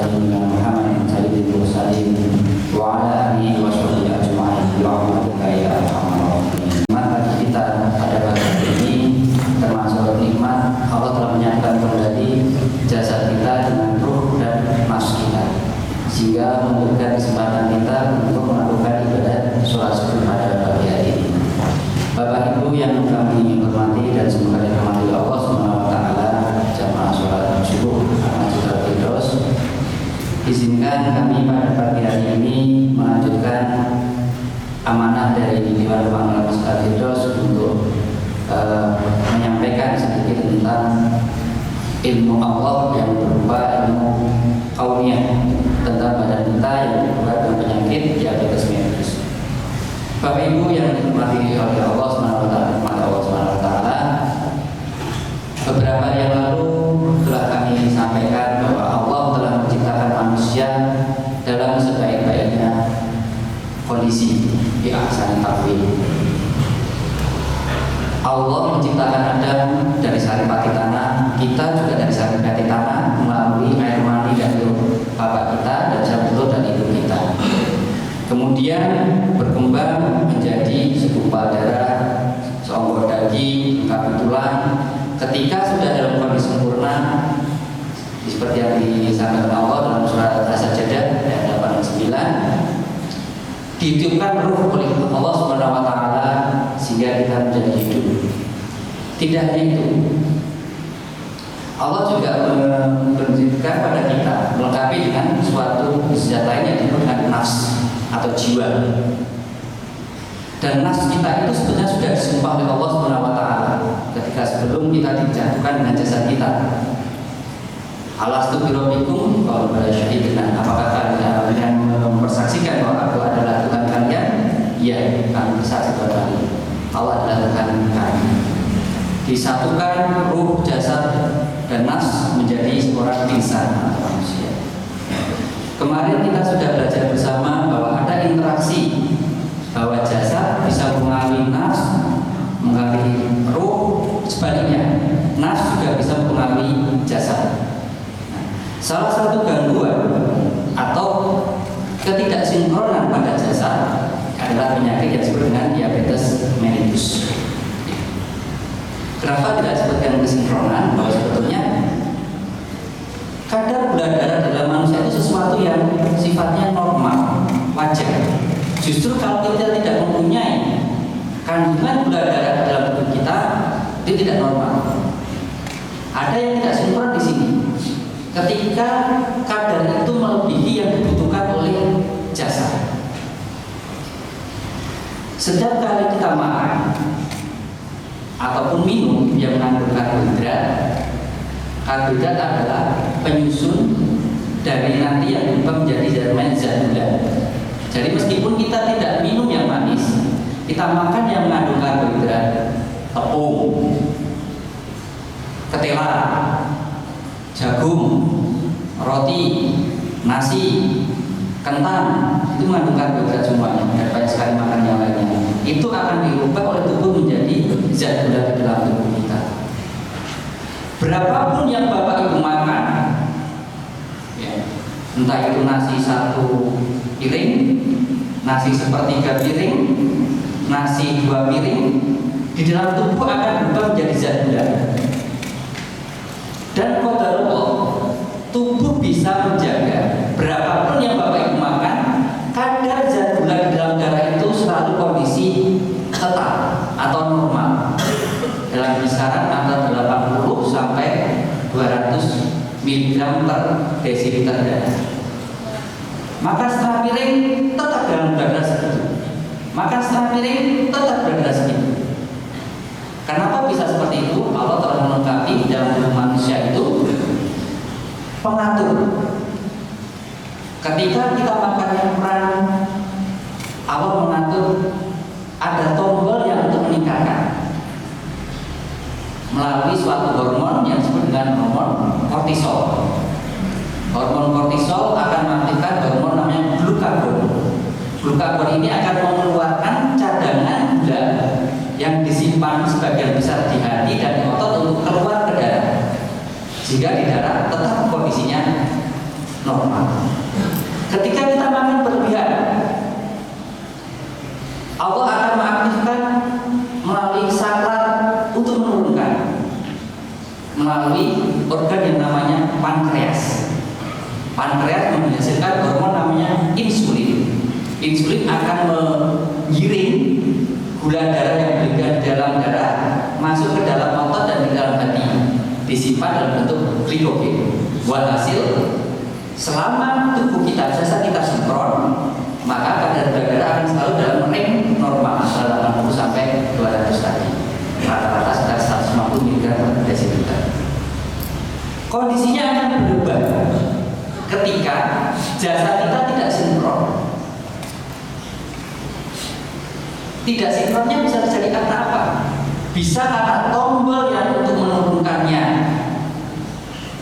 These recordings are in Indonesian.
سيدنا محمد سيد المرسلين وعلى آله وصحبه أجمعين برحمتك يا أرحم الراحمين. Nikmat kita pada pagi ini termasuk nikmat Allah telah menyatukan kembali jasad kita dengan ruh dan nafsu kita, sehingga memberikan kesempatan kita untuk melakukan ibadah sholat subuh pada pagi hari ini. Bapak Ibu yang kami hormati dan semoga dirahmati Allah Subhanahu wa taala, jamaah sholat subuh Masjid Al-Firdaus, izinkan kami pada pagi hari ini melanjutkan amanah dari Dewan Pengamalan Masjid Al-Firdaus untuk menyampaikan sedikit tentang ilmu Allah yang berupa ilmu kauniyah tentang badan kita yang berupa penyakit diabetes mellitus. Bapak Ibu yang dihormati oleh Allah Subhanahu wa taala, beberapa hari yang lalu telah kami sampaikan bahwa Allah telah menciptakan manusia dalam sebaik-baiknya kondisi di ahsani taqwim. Allah menciptakan Adam dari saripati tanah, kita juga dari saripati tanah melalui air mani dari bapak kita dan sabtu dan ibu kita. Kemudian berkembang menjadi segumpal darah, seonggok daging, lengkap tulang. Ketika sudah dalam kondisi sempurna, seperti yang disampaikan Allah dalam surat As-Sajdah ayat 8 dan 9, ditiupkan ruh oleh Allah Subhanahu wa taala sehingga kita menjadi hidup. Tidak hanya itu, Allah juga memberikan pada kita, melengkapi dengan suatu zat lain yang disebut dengan nafs atau jiwa. Dan nafs kita itu sebenarnya sudah disumpah oleh Allah Subhanahu wa taala ketika sebelum kita dijatuhkan dengan jasad kita. Alastu birabbikum qalu bala syahidna, apakah kalian mempersaksikan bahwa aku adalah Tuhan kalian? Ya, kami bersaksi kepada kalian Allah adalah Tuhan kami. Disatukan ruh, jasad, dan nafs menjadi seorang insan atau manusia. Kemarin kita sudah belajar bersama bahwa ada interaksi, bahwa jasad bisa mengalir nafs, mengalir ruh, sebaliknya nafs juga bisa mengalir jasad. Salah satu gangguan atau ketidaksinkronan pada jasad adalah penyakit yang disebut dengan diabetes mellitus. Kenapa tidak disebutkan kesinkronan? Bahwa sebetulnya kadar gula darah dalam manusia itu sesuatu yang sifatnya normal, wajar. Justru kalau kita tidak mempunyai kandungan gula darah dalam tubuh kita, itu tidak normal. Ada yang tidak sinkron di sini. Ketika kadar itu melebihi yang dibutuhkan oleh jasad. Setiap kali kita makan ataupun minum yang mengandung karbohidrat, karbohidrat adalah penyusun dari nanti yang berubah menjadi zat gula. Jadi meskipun kita tidak minum yang manis, kita makan yang mengandung karbohidrat, tepung, ketela, jagung, roti, nasi, kentang, itu mengandung karbohidrat semuanya, dan banyak sekali makan yang lainnya. Itu akan diubah oleh tubuh menjadi zat gula di dalam tubuh kita. Berapapun yang Bapak Ibu makan, ya, entah itu nasi 1 piring, nasi 1/3 piring, nasi 2 piring, di dalam tubuh akan berubah menjadi zat gula. Dan qadarullah, tubuh bisa menjaga berapapun yang Bapak Ibu makan, kadar zat gula di dalam darah itu selalu kondisi tetap atau normal dalam kisaran antara 80 sampai 200 mg per desiliter darah. Maka setengah piring tetap dalam darah segitu. Maka setengah piring tetap darah segitu. Kenapa bisa seperti itu? Allah telah melengkapi dalam tubuh manusia itu pengatur. Ketika kita makan yang kurang, Allah mengatur, ada tombol yang untuk meningkatkan melalui suatu hormon yang disebut dengan hormon kortisol. Hormon kortisol akan mengaktifkan hormon namanya glukagon. Glukagon ini akan mengeluarkan cadangan gula yang disimpan sebagian besar di hati dan di otot untuk keluar ke darah, sehingga di darah tetap kondisinya normal. Ketika kita makan berlebihan, Allah akan mengaktifkan melalui saklar untuk menurunkan melalui organ yang namanya pankreas. Pankreas menghasilkan hormon namanya insulin. Insulin akan menggiring gula darah yang berada di dalam darah masuk ke dalam otot dan di dalam hati, disimpan dalam bentuk glikogen. Walhasil, selama tubuh kita jasad kita sinkron, maka kadar gula darah akan selalu dalam range normal antara 80 sampai 200 tadi. Rata-rata sekitar 150 mg per desiliter. Kondisinya akan berubah ketika jasad kita tidak sinkron. Tidak sinkronnya bisa terjadi karena apa? Bisa karena tombol yang untuk menurunkannya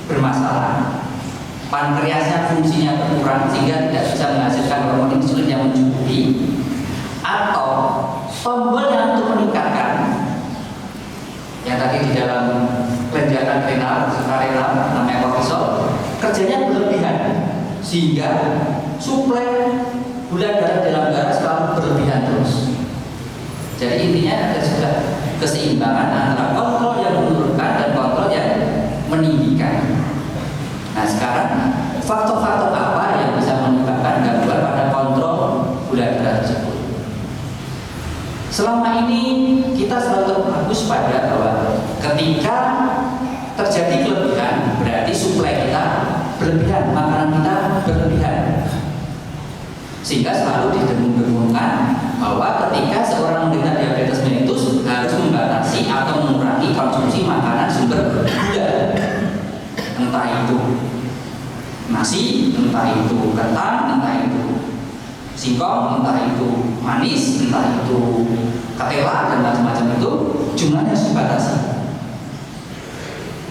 bermasalah. Pankreasnya fungsinya berkurang sehingga tidak bisa menghasilkan hormon insulin yang mencukupi, atau tombol yang untuk meningkatkan yang tadi di dalam kelenjaran renal, suprarenal namanya kortisol, kerjanya berlebihan sehingga suplai gula darah dalam darah selalu berlebihan terus. Jadi intinya ada juga keseimbangan antara kontrol yang menurunkan dan kontrol yang meninggikan. Nah sekarang faktor-faktor apa yang bisa menyebabkan gangguan pada kontrol gula darah tersebut? Selama ini kita selalu terfokus pada bahwa ketika terjadi kelebihan berarti suplai kita berlebihan, makanan kita berlebihan, sehingga selalu didengung-dengungkan bahwa ketika seorang menderita diabetes mellitus harus membatasi atau mengurangi konsumsi makanan sumber gula, entah itu nasi, entah itu kentang, entah itu singkong, entah itu manis, entah itu ketela dan macam-macam itu jumlahnya harus dibatasi.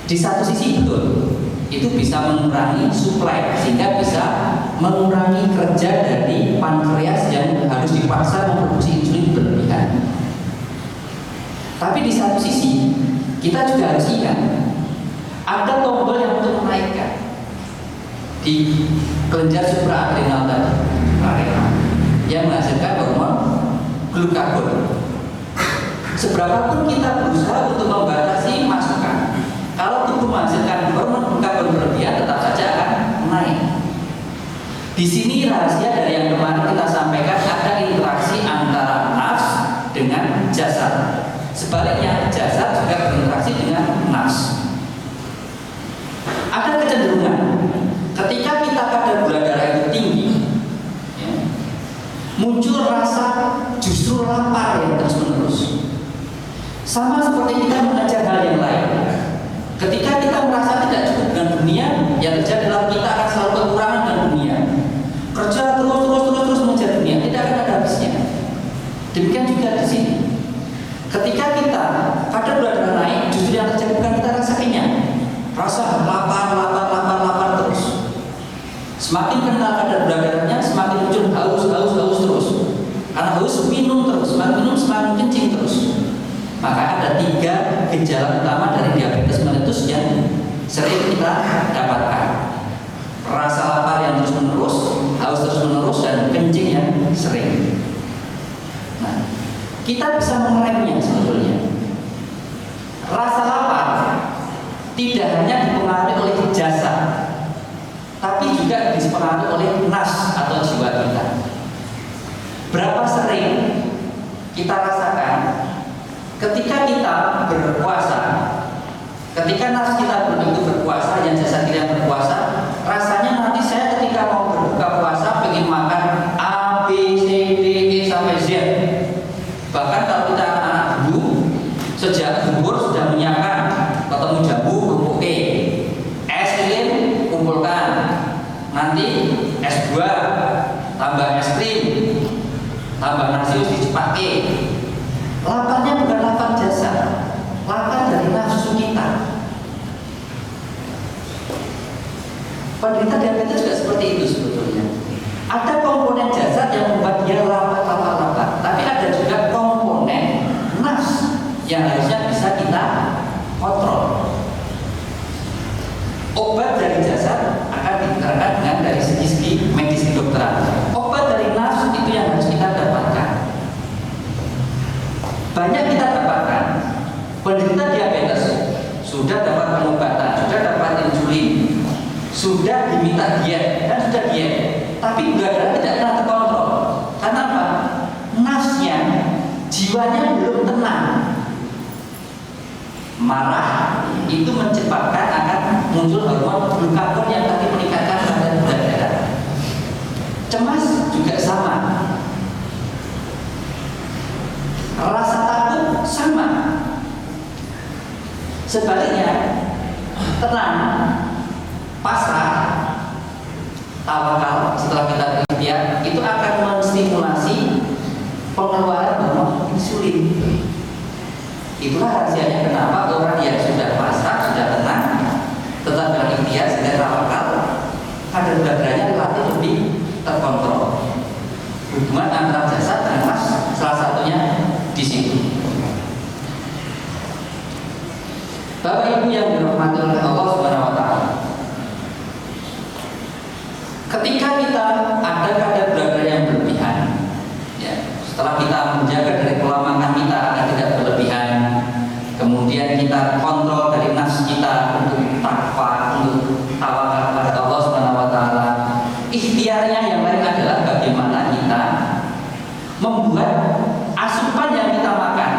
Di satu sisi betul, itu bisa mengurangi suplai sehingga bisa mengurangi kerja dari pankreas yang harus dipaksa memproduksi insulin berlebihan. Tapi di satu sisi kita juga harus ingat ada tombol yang untuk menaikkan di kelenjar supraadrenal tadi, yang menghasilkan hormon glukagon. Seberapapun kita berusaha untuk membatasi masukan, kalau tubuh menghasilkan hormon glukagon berlebihan tetap saja akan naik. Di sini rahasia dari yang kemarin kita sampaikan, ada interaksi antara nafs dengan jasad. Sebaliknya jasad juga berinteraksi dengan nafs. Ada kecenderungan ketika kita kadar gula darah itu tinggi, ya, muncul rasa justru lapar yang terus menerus. Sama seperti kita mengajar hal yang lain. Ketika kita merasa tidak cukup dengan dunia, yang terjadi dalam kita akan selalu kekurangan dengan dunia. Kerja terus mengejar dunia, tidak akan ada habisnya. Demikian juga di sini. Ketika kita kadar gula darah naik, justru yang terjadi bukan kita rasa kenyang, rasa lapar terus. Semakin kenal kadar gula darahnya, semakin muncul haus terus. Karena haus minum terus, semakin minum semakin kencing terus. Maka ada 3 gejala utama dari diabetes mellitus yang sering kita dapatkan: rasa lapar yang terus menerus, haus terus menerus, dan kencing yang sering. Nah, kita bisa mengeremnya sebetulnya. Rasa lapar tidak hanya dipengaruhi oleh jasad, tapi juga dipengaruhi oleh nafs atau jiwa kita. Berapa sering kita rasakan ketika kita berpuasa, ketika nafs kita begitu berpuasa, yang jasad kita berpuasa, rasanya nanti saya ketika mau berbuka puasa pengen makan A, B, C, D, E sampai Z. Bahkan kalau kita anak-anak dulu sejak umur sudah menyiapkan ketemu jambu kerupuk E, es krim kumpulkan, nanti es buah, tambah es krim, tambah nasi dicepake. Laparnya bukan lapar jasad, lapar dari nafsu kita. Penderita diabetes juga seperti itu sebetulnya. Ada komponen jasad yang membuat dia lapar, tapi ada juga komponen nafs yang harusnya bisa kita kontrol. Obat dari jasad akan diterapkan dengan tapi gula darah tidak pernah terkontrol. Karena apa? Nafsnya, jiwanya belum tenang. Marah itu menyebabkan akan muncul hormon glukagon yang tadi meningkatkan kadar gula darah. Cemas juga sama. Rasa takut sama. Sebaliknya, tenang, pasrah, tawakal setelah kita ikhtiar itu akan menstimulasi pengeluaran hormon insulin. Itulah rahasianya kenapa orang yang sudah pasrah, sudah tenang, tetap berikhtiar, sudah tawakal, kadar gula darahnya relatif lebih terkontrol. Hubungan antara jasad dan nafs salah satunya di situ. Bapak Ibu yang dirahmati oleh Allah Subhanahu wa taala. Ketika kita ada kadar gula darah yang berlebihan, ya, setelah kita menjaga dari pola makan kita agar tidak berlebihan, kemudian kita kontrol dari nafs kita untuk takwa, untuk tawakal kepada Allah Subhanahu wa taala. Ikhtiarnya yang lain adalah bagaimana kita membuat asupan yang kita makan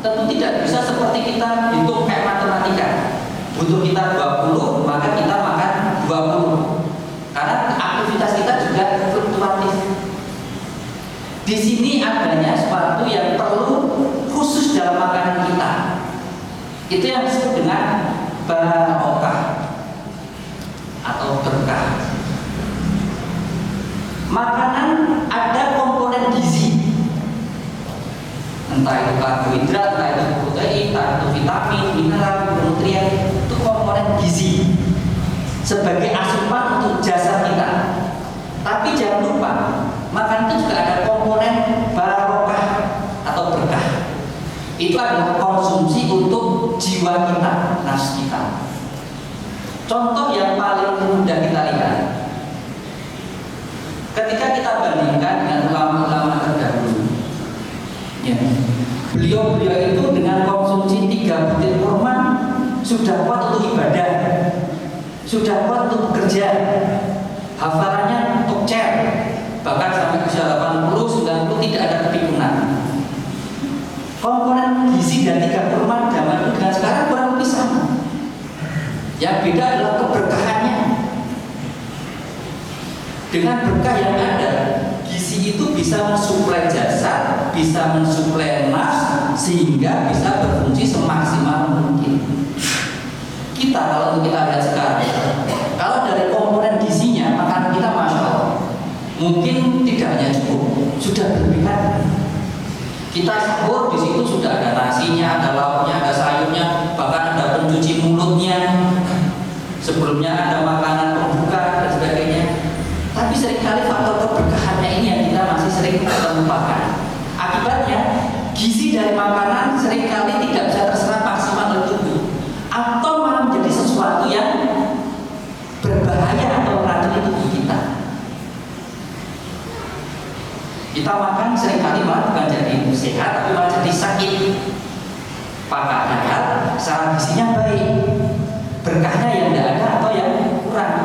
tentu tidak bisa seperti kita hitung kayak matematika. Butuh kita 20, maka kita makan 20. Karena aktivitas kita juga fluktuatif. Di sini adanya sesuatu yang perlu khusus dalam makanan kita. Itu yang disebut dengan barokah atau berkah. Makanan ada komponen gizi, entah itu karbohidrat, entah itu protein, entah itu vitamin, mineral, nutrien, itu komponen gizi sebagai asupan untuk jasad kita. Tapi jangan lupa, makan itu juga ada komponen barokah atau berkah. Itu adalah konsumsi untuk jiwa kita, nafs kita. Contoh yang paling mudah kita lihat, ketika kita bandingkan dengan ulama-ulama terdahulu, ya, beliau-beliau itu dengan konsumsi 3 butir kurma sudah kuat untuk ibadah, sudah kuat untuk bekerja, hafalannya tokcer, bahkan sampai usia 80, 90 tidak ada kepikunan. Komponen gizi dan 3 kurma zaman itu dengan sekarang kurang lebih sama. Yang beda adalah keberkahannya. Dengan berkah yang ada, gizi itu bisa mensuplai jasad, bisa mensuplai nafs, sehingga bisa berfungsi semaksimal mungkin. Kita kalau kita lihat sekarang, kalau dari komponen gizinya, makanan kita masya Allah, mungkin tidak hanya cukup, sudah berlebihan. Kita sahur di situ sudah ada nasinya, ada lauknya, ada sayurnya, bahkan ada pencuci mulutnya. Sebelumnya ada makanan pembuka dan sebagainya. Tapi seringkali faktor keberkahannya ini yang kita masih sering lupakan. Akibatnya gizi dari makanan seringkali tidak bisa terserap maksimal oleh tubuh, atau malah menjadi sesuatu yang berbahaya atau meracuni tubuh kita. Kita makan seringkali malah bukan jadi sehat, tapi malah jadi sakit. Padahal secara gizinya baik, berkahnya yang tidak ada atau yang kurang.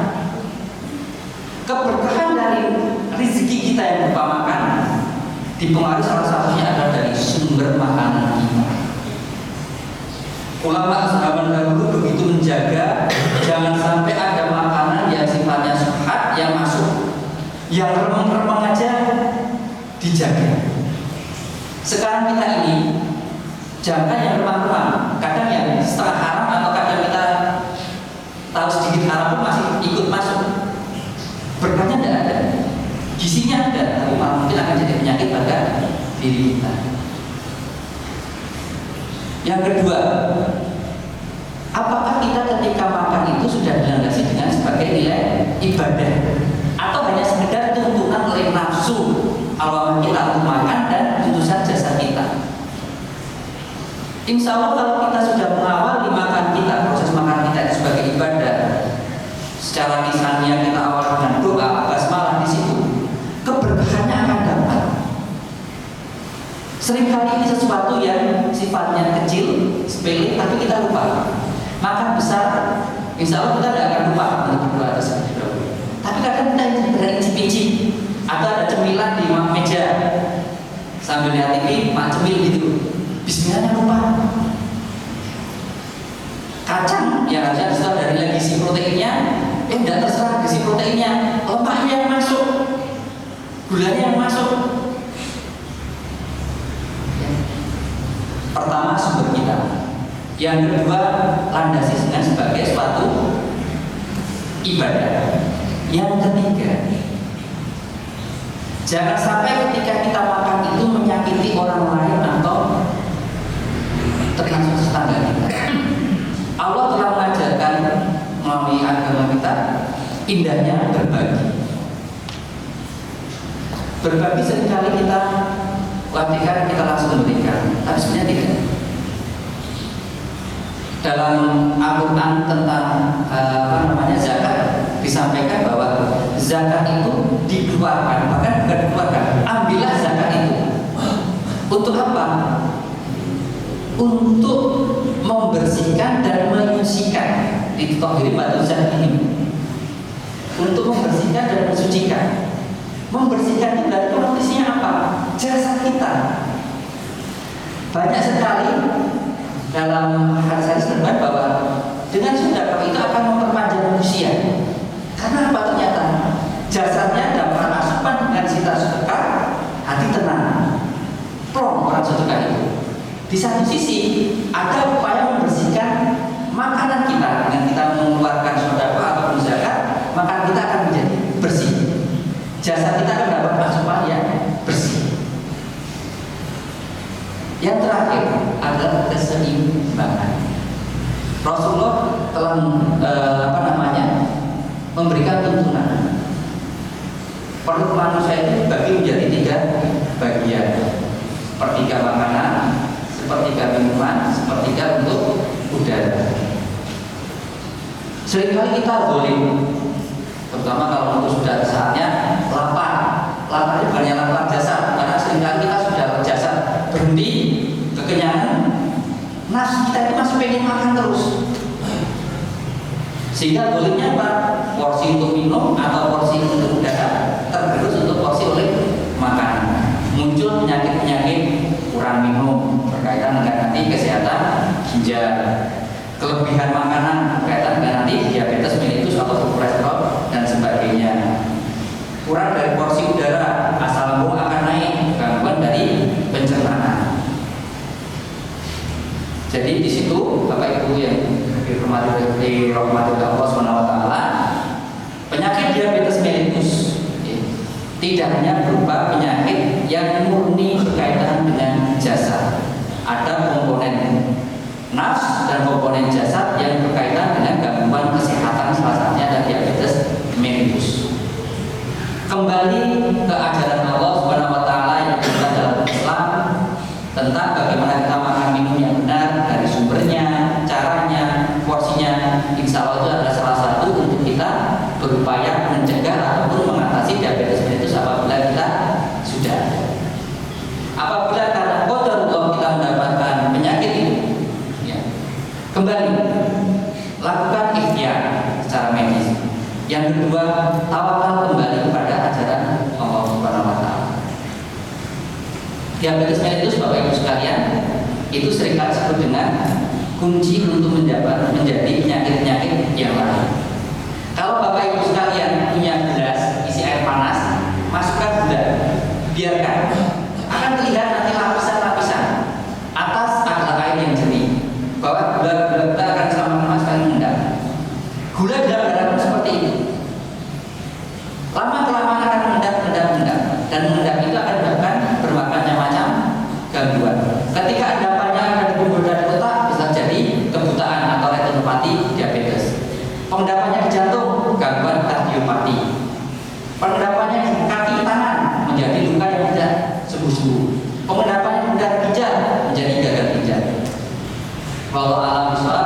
Keberkahan dari rezeki kita yang berupa makanan dipengaruhi salah satunya adalah dari sumber makanan kita. Ulama sahabat dahulu begitu menjaga jangan sampai ada makanan yang sifatnya syubhat yang masuk, yang remeng-remeng aja dijaga. Sekarang kita ini jangan yang remang-remang, kadang yang setengah haram atau kadang kita tahu sedikit haram pun masih ikut masuk. Berkahnya tidak ada, gizinya ada, tapi malah mungkin akan jadi penyakit pada diri kita. Yang kedua, apakah kita ketika makan itu sudah dilandasi dengan sebagai nilai ibadah, atau hanya sekedar tuntunan oleh nafsu awal kita untuk makan dan tuntutan jasa kita? Insya Allah kalau kita sudah mengawali makan kita, proses makan kita sebagai ibadah, secara lisannya kita awal dengan doa, basmalah di situ, keberkahannya akan dapat. Seringkali ini sesuatu yang sifatnya kecil, sepele, tapi kita lupa. Makan besar, insya Allah kita tidak akan lupa untuk berdoa tersebut. Tapi kadang kita berinisiatif pici-pici, atau ada cemilan di meja sambil lihat TV, mak cemil gitu. Bismillahnya lupa. Kacang yang harusnya sudah dari gizi proteinnya, tidak terserah gizi proteinnya, lemaknya yang masuk, gulanya yang masuk. Ya. Pertama sumber kita, yang kedua landasi dengan sebagai suatu ibadah. Yang ketiga, jangan sampai ketika kita makan itu menyakiti orang lain atau termasuk tetangga kita. Allah telah mengajarkan melalui agama kita indahnya berbagi. Berbagi seringkali kita latihan, kita langsung memberikan, tapi sebenarnya tidak. Dalam Al-Quran tentang zakat disampaikan bahwa zakat itu dikeluarkan, bahkan bukan dikeluarkan, ambillah zakat itu. Untuk apa? Untuk membersihkan dan menyucikan. Ditohiri batu zakat ini. Untuk membersihkan dan mensucikan. Membersihkan itu dari kondisinya apa? Jasa kita. Banyak sekali dalam hadis terbaik bahwa dengan sedekah itu akan memperpanjang usia. Karena apa? Ternyata jasadnya dapat asupan dengan kita sedekah, hati tenang, plong orang sedekah itu. Di satu sisi ada upaya membersihkan makanan kita dengan kita mengeluarkan sedekah ataupun zakat, maka kita akan menjadi bersih. Jasad kita akan dapat asupan yang bersih. Yang terakhir adalah keseimbangan. Rasulullah telah memberikan tuntunan. Perut manusia itu dibagi menjadi 3 bagian. Sepertiga makanan, sepertiga minuman, sepertiga untuk udara. Seringkali kita zalim, terutama kalau sudah saatnya lapar. Laparnya bukannya lapar jasad, karena seringkali kita sudah jasad berhenti, kekenyangan, nafsu kita itu masih pengen makan terus. Sehingga zalimnya apa? Porsi untuk minum atau porsi untuk udara tergerus untuk porsi oleh makanan. Muncul penyakit-penyakit kurang minum berkaitan dengan nanti kesehatan ginjal. Kelebihan makanan berkaitan dengan nanti diabetes mellitus atau kolesterol dan sebagainya. Kurang dari porsi udara, asam lambung akan naik, gangguan dari pencernaan. Jadi di situ Bapak Ibu yang dirahmati Allah SWT, penyakit diabetes mellitus tidak hanya berupa penyakit yang murni berkaitan dengan jasad. Ada komponen nafs dan komponen jasad yang berkaitan dengan gangguan kesehatan, salah satunya adalah diabetes mellitus. Kembali ke ajaran Allah SWT yang kita dalam Islam tentang bagaimana kita makan minum yang benar, dari sumbernya, caranya, porsinya, insya Allah itu adalah salah satu untuk kita berupaya mencegah ataupun mengatasi diabetes mellitus apabila kita sudah ada. Apabila karena qadarullah kita mendapatkan penyakit itu, ya, kembali lakukan ikhtiar secara medis. Yang kedua, tawakal kembali kepada ajaran Allah Subhanahu wa taala. Diabetes mellitus Bapak Ibu sekalian itu seringkali disebut dengan kunci untuk menjadi penyakit-penyakit yang lain. Kalau Bapak Ibu sekalian punya gelas isi air panas, masukkan gula, biarkan, akan terlihat nanti lapisan-lapisan. Atas adalah air yang jernih, bahwa gula-gula kita akan selama-lama sekali mengendap. Gula dalam darah pun seperti itu. Lama-kelamaan akan mengendap, dan mengendap itu akan menyebabkan bermacam-macam gangguan. Ketika endapannya ada di pembuluh darah otak, bisa jadi kebutaan atau retinopati diabetes. Pengendapannya di jantung, gangguan kardiopati. Pengendapannya di kaki tangan, menjadi luka yang tidak sembuh-sembuh. Pengendapannya di darah ginjal, menjadi gagal ginjal. Wallahu a'lam bishawab.